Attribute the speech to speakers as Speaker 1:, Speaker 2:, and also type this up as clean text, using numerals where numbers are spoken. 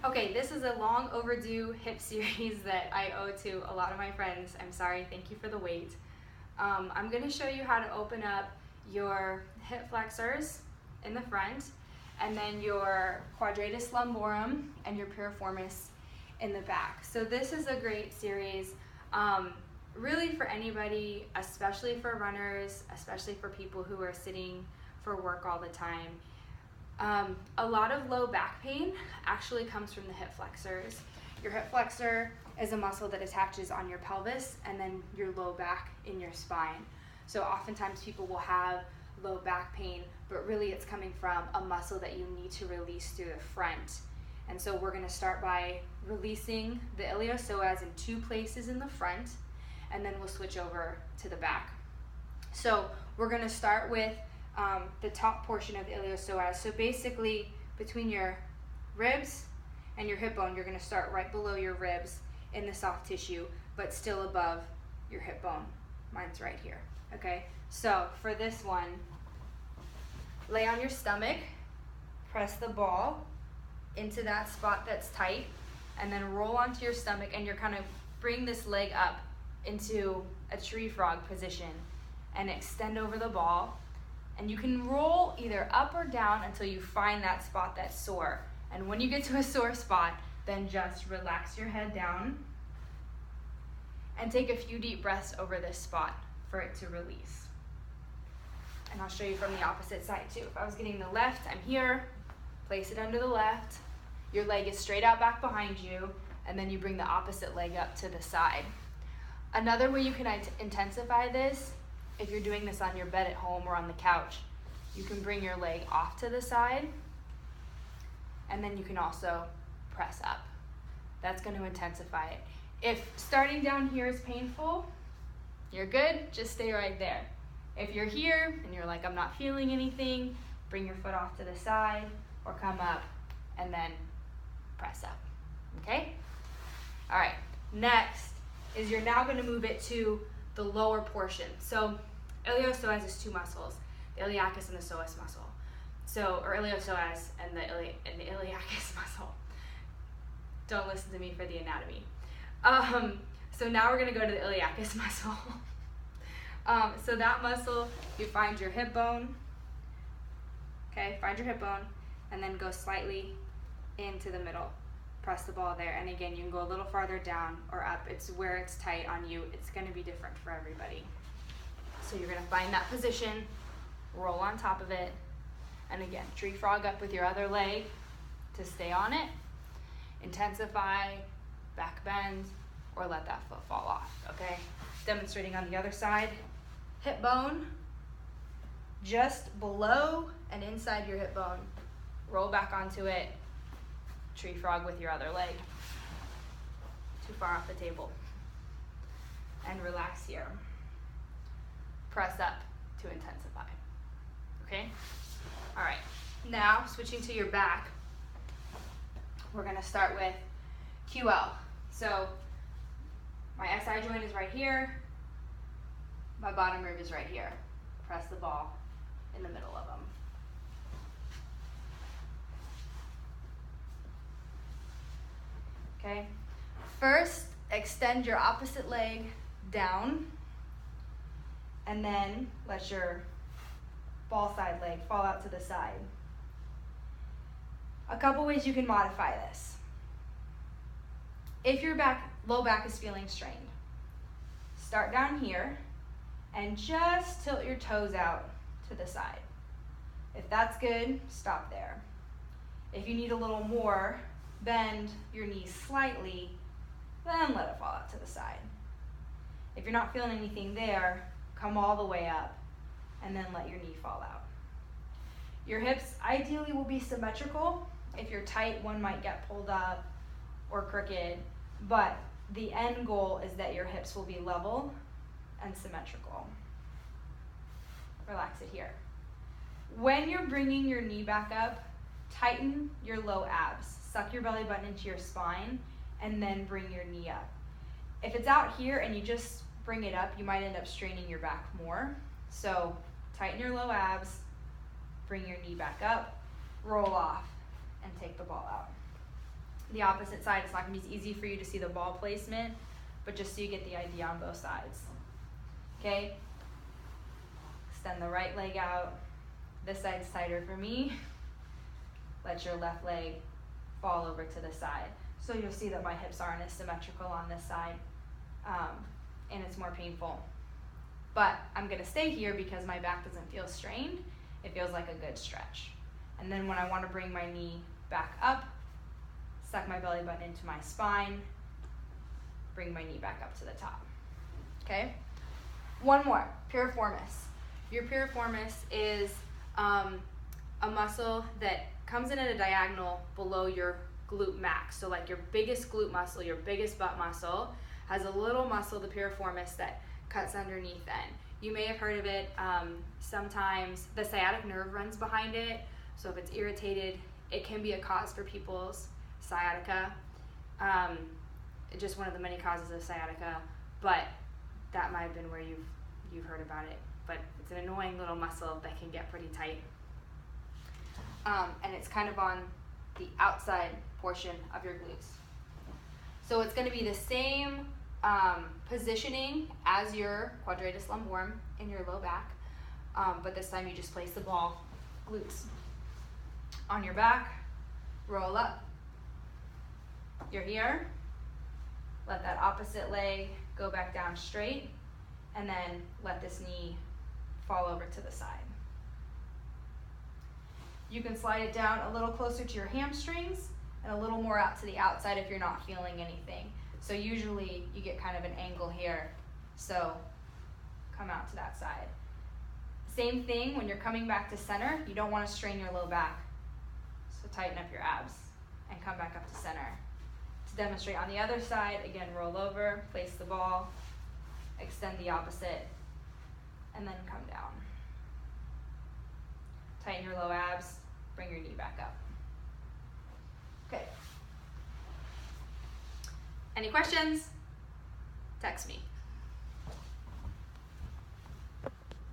Speaker 1: Okay, this is a long overdue hip series that I owe to a lot of my friends. I'm sorry, thank you for the wait. I'm going to show you how to open up your hip flexors in the front, and then your quadratus lumborum and your piriformis in the back. So this is a great series, really for anybody, especially for runners, especially for people who are sitting for work all the time. A lot of low back pain actually comes from the hip flexors. Your hip flexor is a muscle that attaches on your pelvis and then your low back in your spine. So oftentimes people will have low back pain, but really it's coming from a muscle that you need to release through the front. And so we're going to start by releasing the iliopsoas in 2 places in the front, and then we'll switch over to the back. So we're going to start with the top portion of the iliopsoas. So basically between your ribs and your hip bone, you're going to start right below your ribs in the soft tissue, but still above your hip bone. Mine's right here. Okay, so for this one, lay on your stomach, press the ball into that spot that's tight, and then roll onto your stomach, and you're kind of bring this leg up into a tree frog position and extend over the ball. And you can roll either up or down until you find that spot that's sore. And when you get to a sore spot, then just relax your head down and take a few deep breaths over this spot for it to release. And I'll show you from the opposite side too. If I was getting the left, I'm here, place it under the left. Your leg is straight out back behind you, and then you bring the opposite leg up to the side. Another way you can intensify this, if you're doing this on your bed at home or on the couch, you can bring your leg off to the side, and then you can also press up. That's going to intensify it. If starting down here is painful, you're good, just stay right there. If you're here and you're like, I'm not feeling anything, bring your foot off to the side or come up and then press up, okay? All right, next is you're now going to move it to the lower portion. So iliopsoas is 2 muscles, the iliacus and the psoas muscle. So, or iliopsoas and the iliacus muscle. Don't listen to me for the anatomy. So now we're going to go to the iliacus muscle. So that muscle, you find your hip bone, okay, find your hip bone, and then go slightly into the middle. Press the ball there, and again, you can go a little farther down or up. It's where it's tight on you. It's going to be different for everybody. So you're going to find that position, roll on top of it, and again, tree frog up with your other leg to stay on it. Intensify, back bend, or let that foot fall off, okay? Demonstrating on the other side. Hip bone, just below and inside your hip bone. Roll back onto it. Tree frog with your other leg. Too far off the table. And relax here. Press up to intensify. Okay? All right. Now, switching to your back, we're going to start with QL. So, my SI joint is right here. My bottom rib is right here. Press the ball in the middle of them. Okay, first extend your opposite leg down, and then let your ball side leg fall out to the side. A couple ways you can modify this. If your low back is feeling strained, start down here and just tilt your toes out to the side. If that's good, stop there. If you need a little more, bend your knees slightly, then let it fall out to the side. If you're not feeling anything there, come all the way up and then let your knee fall out. Your hips ideally will be symmetrical. If you're tight, one might get pulled up or crooked, but the end goal is that your hips will be level and symmetrical. Relax it here. When you're bringing your knee back up, tighten your low abs. Suck your belly button into your spine, and then bring your knee up. If it's out here and you just bring it up, you might end up straining your back more. So tighten your low abs, bring your knee back up, roll off, and take the ball out. the opposite side. It's not gonna be as easy for you to see the ball placement, but just so you get the idea on both sides. Okay? Extend the right leg out. This side's tighter for me. Let your left leg fall over to the side. So you'll see that my hips aren't as symmetrical on this side, and it's more painful. But I'm gonna stay here because my back doesn't feel strained. It feels like a good stretch. And then when I wanna bring my knee back up, suck my belly button into my spine, bring my knee back up to the top, okay? One more, piriformis. Your piriformis is a muscle that comes in at a diagonal below your glute max. So like your biggest glute muscle, your biggest butt muscle, has a little muscle, the piriformis, that cuts underneath then. You may have heard of it. Sometimes the sciatic nerve runs behind it. So if it's irritated, it can be a cause for people's sciatica. Just one of the many causes of sciatica, but that might have been where you've heard about it. But it's an annoying little muscle that can get pretty tight. And it's kind of on the outside portion of your glutes. So it's going to be the same positioning as your quadratus lumborum in your low back, but this time you just place the ball glutes on your back, roll up. You're here. Let that opposite leg go back down straight, and then let this knee fall over to the side. You can slide it down a little closer to your hamstrings and a little more out to the outside if you're not feeling anything. So usually you get kind of an angle here, so come out to that side. Same thing when you're coming back to center, you don't want to strain your low back. So tighten up your abs and come back up to center. To demonstrate on the other side, again, roll over, place the ball, extend the opposite, and then come down. Tighten your low abs, bring your knee back up. Okay. Any questions? Text me.